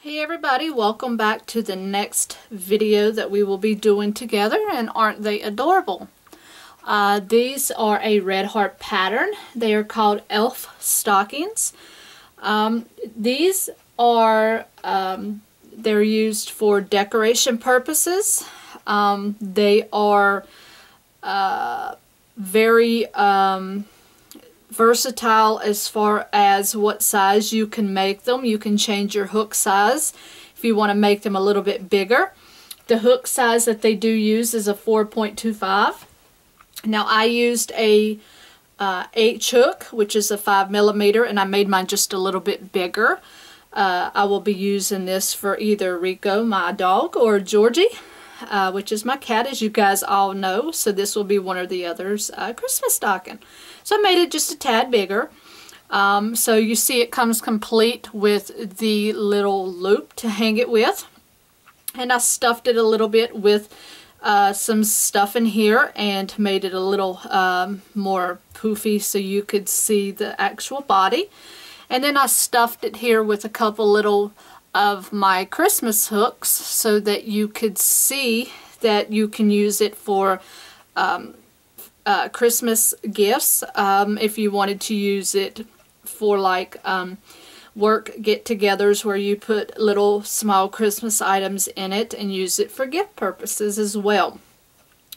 Hey everybody, welcome back to the next video that we will be doing together, and aren't they adorable? These are a red heart pattern. They are called elf stockings. These are they're used for decoration purposes. They are very versatile as far as what size you can make them. You can change your hook size if you want to make them a little bit bigger. The hook size that they do use is a 4.25. Now I used a H hook, which is a 5mm, and I made mine just a little bit bigger. I will be using this for either Rico, my dog, or Georgie, which is my cat, as you guys all know. So this will be one or the other's Christmas stocking. So I made it just a tad bigger. So you see it comes complete with the little loop to hang it with. And I stuffed it a little bit with some stuff in here and made it a little more poofy so you could see the actual body. And then I stuffed it here with a couple little of my Christmas hooks so that you could see that you can use it for Christmas gifts. If you wanted to use it for like work get-togethers where you put little small Christmas items in it, and use it for gift purposes as well.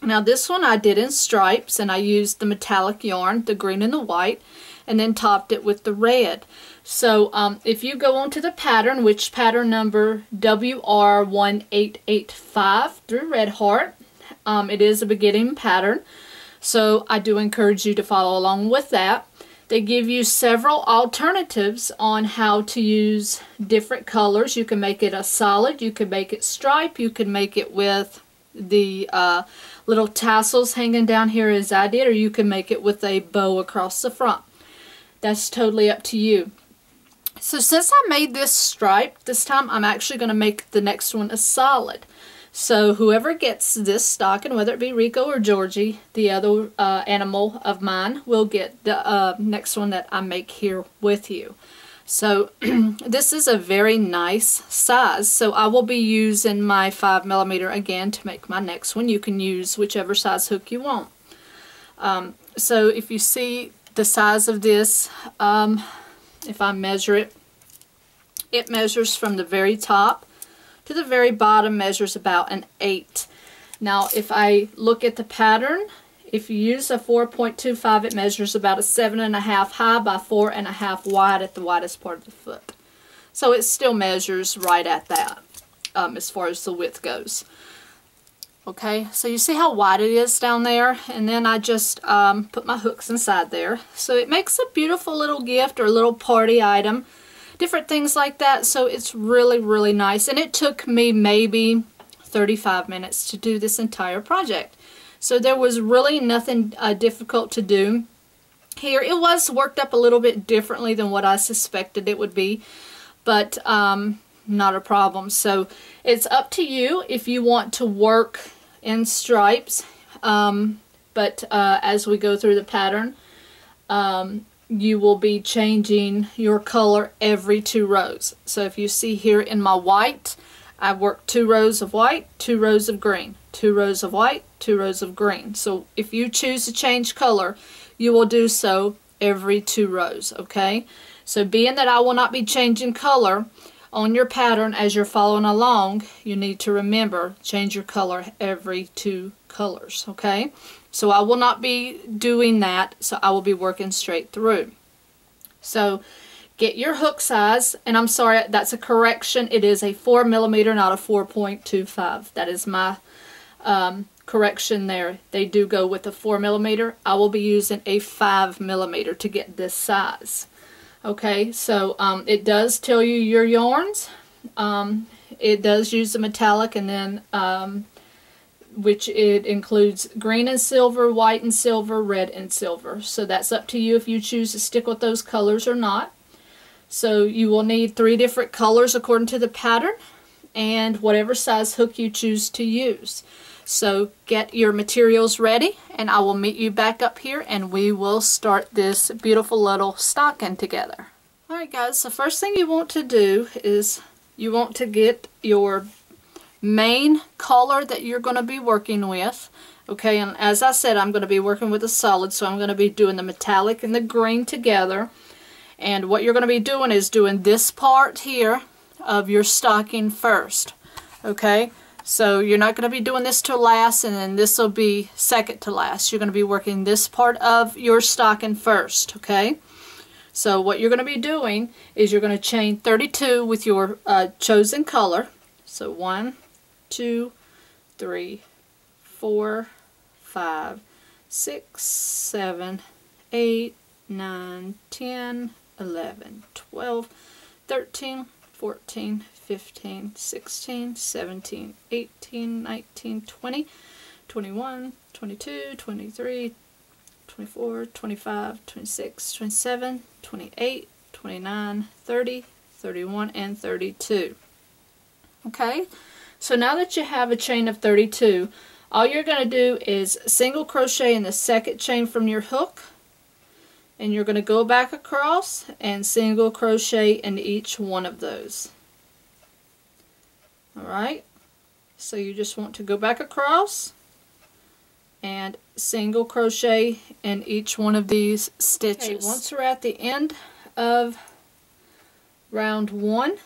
Now this one I did in stripes, and I used the metallic yarn, the green and the white, and then topped it with the red. So if you go onto the pattern, which pattern number WR1885 through Red Heart, it is a beginning pattern. So I do encourage you to follow along with that. They give you several alternatives on how to use different colors. You can make it a solid, you can make it stripe, you can make it with the little tassels hanging down here as I did, or you can make it with a bow across the front. That's totally up to you. So since I made this stripe, this time I'm actually going to make the next one a solid. So whoever gets this stocking, whether it be Rico or Georgie, the other animal of mine, will get the next one that I make here with you. So this is a very nice size. So I will be using my 5mm again to make my next one. You can use whichever size hook you want. So if you see the size of this, if I measure it, it measures from the very top to the very bottom, measures about an 8. Now if I look at the pattern, if you use a 4.25, it measures about a 7.5 high by 4.5 wide at the widest part of the foot. So it still measures right at that as far as the width goes. Okay, so you see how wide it is down there, and then I just put my hooks inside there. So it makes a beautiful little gift or a little party item, different things like that. So it's really, really nice, and it took me maybe 35 minutes to do this entire project. So there was really nothing difficult to do here. It was worked up a little bit differently than what I suspected it would be, but not a problem. So it's up to you if you want to work in stripes, but as we go through the pattern, you will be changing your color every 2 rows. So if you see here in my white, I worked 2 rows of white, 2 rows of green, 2 rows of white, 2 rows of green. So if you choose to change color, you will do so every 2 rows, okay? So being that I will not be changing color on your pattern as you're following along, you need to remember, change your color every 2 colors, okay? So I will not be doing that, so I will be working straight through. So get your hook size, and I'm sorry, that's a correction. It is a 4mm, not a 4.25. That is my correction there. They do go with a 4mm. I will be using a 5mm to get this size. Okay, so it does tell you your yarns. It does use the metallic, and then which it includes green and silver, white and silver, red and silver. So that's up to you if you choose to stick with those colors or not. So you will need 3 different colors according to the pattern, and whatever size hook you choose to use. So get your materials ready, and I will meet you back up here, and we will start this beautiful little stocking together. Alright guys, the first thing you want to do is you want to get your main color that you're going to be working with. Okay, and as I said, I'm going to be working with a solid, so I'm going to be doing the metallic and the green together. And what you're going to be doing is doing this part here of your stocking first. Okay, so you're not going to be doing this to last, and then this will be second to last. You're going to be working this part of your stocking first. Okay, so what you're going to be doing is you're going to chain 32 with your chosen color. So 1, 2, 3, 4, 5, 6, 7, 8, 9, 10, 11, 12, 13, 14, 15, 16, 17, 18, 19, 20, 21, 22, 23, 24, 25, 26, 27, 28, 29, 30, 31, and 32. Okay, so now that you have a chain of 32, all you're going to do is single crochet in the second chain from your hook, and you're going to go back across and single crochet in each one of those. Alright, so you just want to go back across and single crochet in each one of these stitches. Okay, once we're at the end of round 1,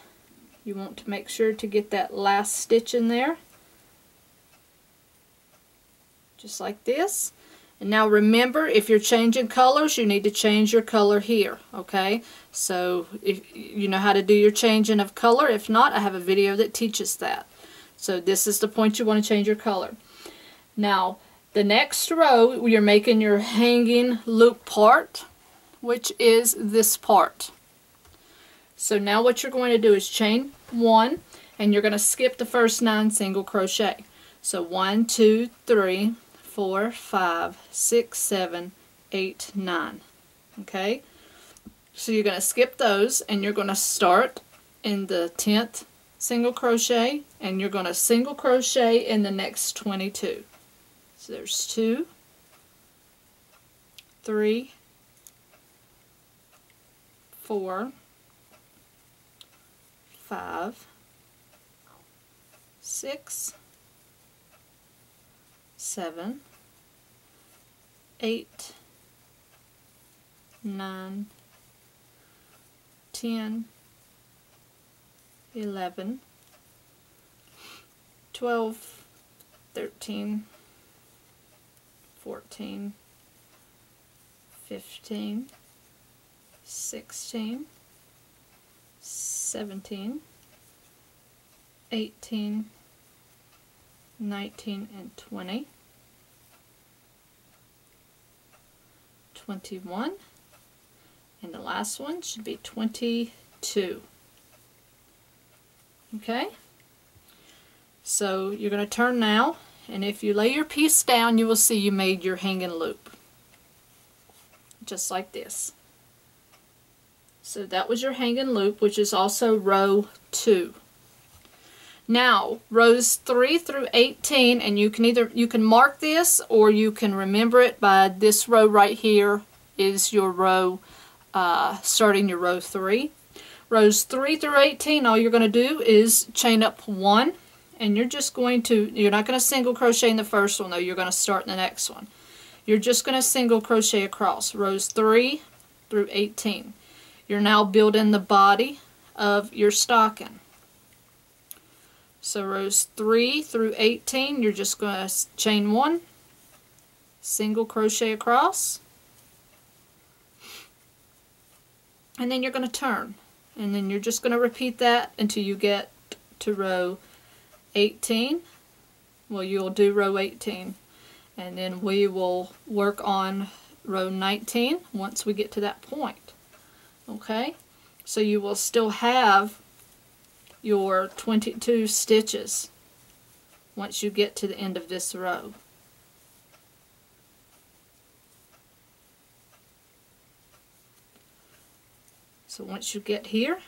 you want to make sure to get that last stitch in there, just like this. And now remember, if you're changing colors, you need to change your color here. Okay, so if you know how to do your changing of color. If not, I have a video that teaches that. So this is the point you want to change your color. Now the next row, you're making your hanging loop part, which is this part. So now what you're going to do is chain 1, and you're going to skip the first 9 single crochet. So 1, 2, 3, 4, 5, 6, 7, 8, 9. Okay, so you're going to skip those, and you're going to start in the 10th single crochet, and you're going to single crochet in the next 22. So there's 2, 3, 4, 5, 6, 7, 8, 9, 10, 11, 12, 13, 14, 15, 16, 17, 18, 19, and 20, 21, and the last one should be 22. Okay, so you're going to turn now, and if you lay your piece down, you will see you made your hanging loop, just like this. So that was your hanging loop, which is also row 2. Now rows 3 through 18, and you can mark this, or you can remember it by this row right here is your row, starting your row 3. Rows 3 through 18, all you're going to do is chain up 1, and you're not going to single crochet in the first one though, you're going to start in the next one. You're just going to single crochet across rows 3 through 18. You're now building the body of your stocking. So rows 3 through 18, you're just going to chain 1, single crochet across, and then you're going to turn. And then you're just going to repeat that until you get to row 18. Well, you'll do row 18. And then we will work on row 19 once we get to that point. Okay? So you will still have your 22 stitches once you get to the end of this row. So once you get here,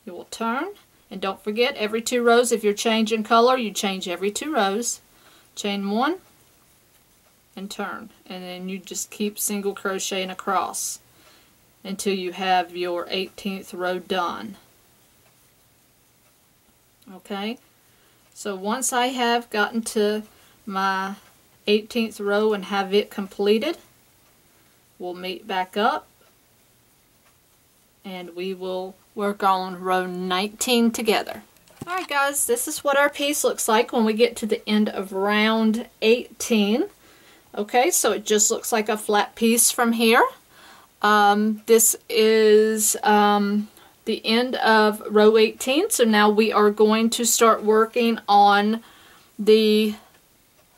you will turn, and don't forget, every 2 rows, if you're changing color, you change every 2 rows. Chain 1 and turn, and then you just keep single crocheting across until you have your 18th row done. Okay, so once I have gotten to my 18th row and have it completed, we'll meet back up and we will work on row 19 together. Alright guys, this is what our piece looks like when we get to the end of round 18. Okay, so it just looks like a flat piece from here. This is the end of row 18, so now we are going to start working on the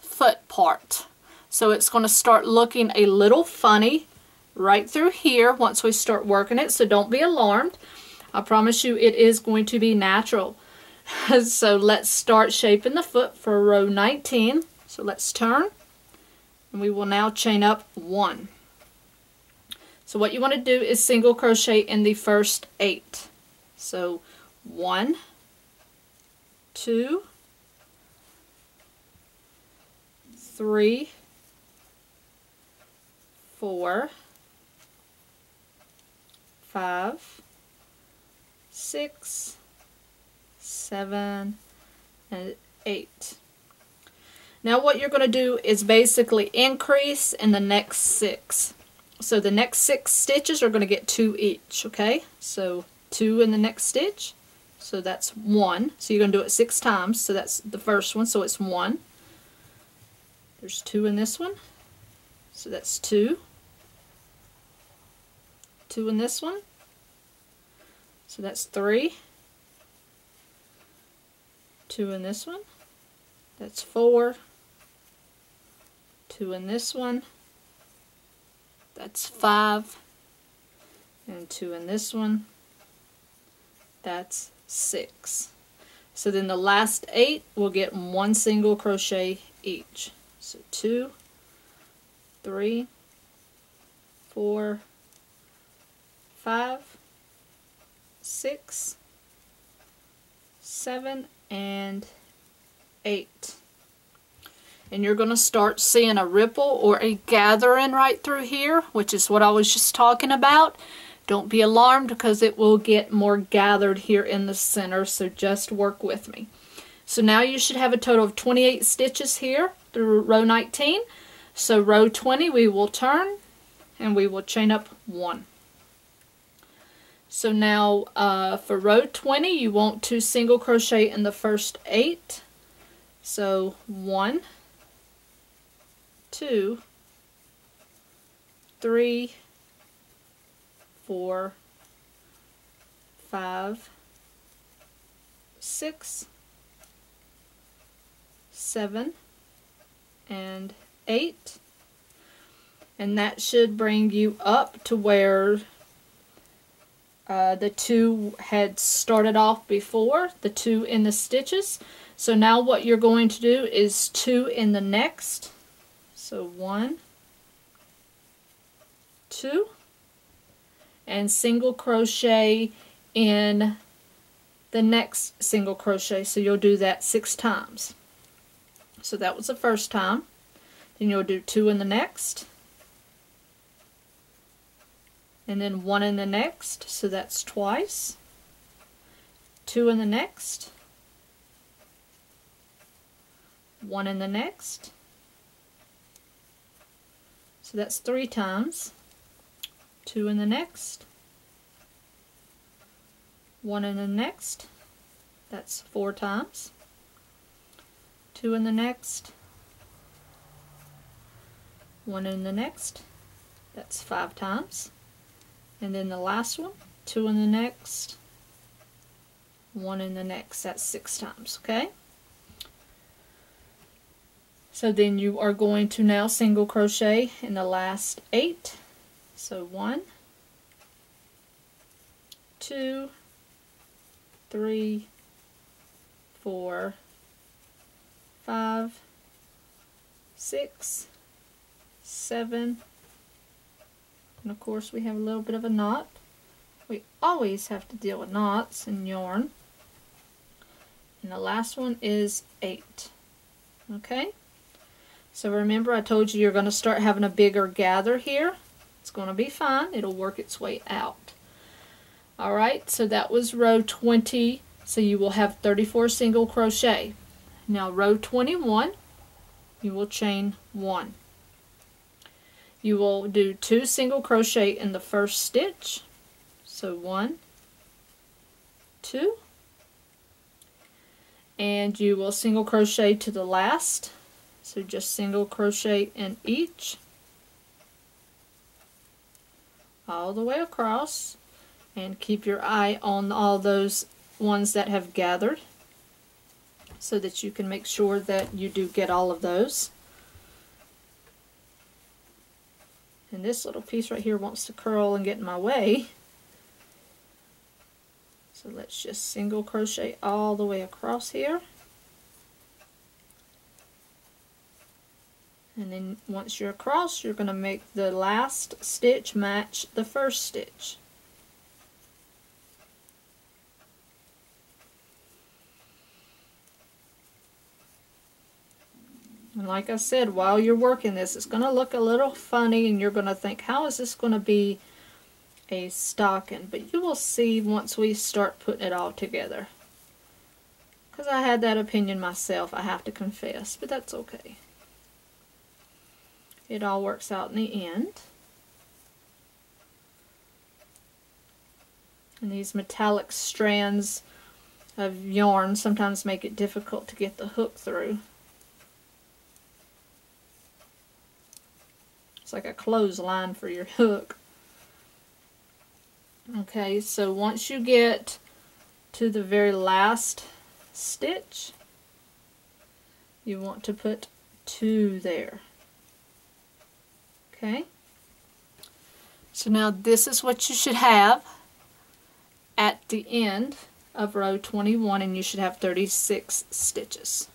foot part. So it's going to start looking a little funny right through here once we start working it, so don't be alarmed. I promise you it is going to be natural. So let's start shaping the foot for row 19. So let's turn, and we will now chain up 1. So what you want to do is single crochet in the first 8. So 1, 2, 3, 4, 5, 6, 7, and 8. Now what you're going to do is basically increase in the next 6. So the next 6 stitches are going to get 2 each, okay? So 2 in the next stitch, so that's 1. So you're going to do it 6 times, so that's the first one, so it's 1. There's 2 in this one, so that's 2. 2 in this one, so that's 3. 2 in this one, that's 4. 2 in this one, that's 5. And 2 in this one, that's 6. So then the last 8 will get 1 single crochet each. So 2, 3, 4, 5, 6, 7, and 8. And you're going to start seeing a ripple or a gathering right through here, which is what I was just talking about. Don't be alarmed because it will get more gathered here in the center, so just work with me. So now you should have a total of 28 stitches here through row 19. So row 20 we will turn and we will chain up 1. So now for row 20 you want to single crochet in the first 8. So 1, 2, 3, 4, 5, 6, 7, and 8. And that should bring you up to where the 2 had started off before, the 2 in the stitches. So now what you're going to do is 2 in the next. So 1, 2, and single crochet in the next single crochet. So you'll do that 6 times. So that was the first time. Then you'll do 2 in the next, and then 1 in the next, so that's twice. 2 in the next, 1 in the next, so that's 3 times. 2 in the next, 1 in the next, that's 4 times. 2 in the next, 1 in the next, that's 5 times. And then the last one, 2 in the next, 1 in the next, that's 6 times, okay? So then you are going to now single crochet in the last 8. So 1, 2, 3, 4, 5, 6, 7, and of course we have a little bit of a knot. We always have to deal with knots in yarn. And the last one is 8. Okay? So remember I told you you're going to start having a bigger gather here. It's going to be fine. It'll work its way out. Alright, so that was row 20 So you will have 34 single crochet. Now row 21, you will chain 1. You will do 2 single crochet in the first stitch. So 1, 2, and you will single crochet to the last. So just single crochet in each, all the way across, and keep your eye on all those ones that have gathered so that you can make sure that you do get all of those. And this little piece right here wants to curl and get in my way. So let's just single crochet all the way across here. And then once you're across, you're going to make the last stitch match the first stitch. And like I said, while you're working this, it's going to look a little funny and you're going to think, how is this going to be a stocking? But you will see once we start putting it all together. Because I had that opinion myself, I have to confess, but that's okay. It all works out in the end. And these metallic strands of yarn sometimes make it difficult to get the hook through. It's like a clothesline for your hook. Okay, so once you get to the very last stitch, you want to put 2 there. Okay, so now this is what you should have at the end of row 21, and you should have 36 stitches.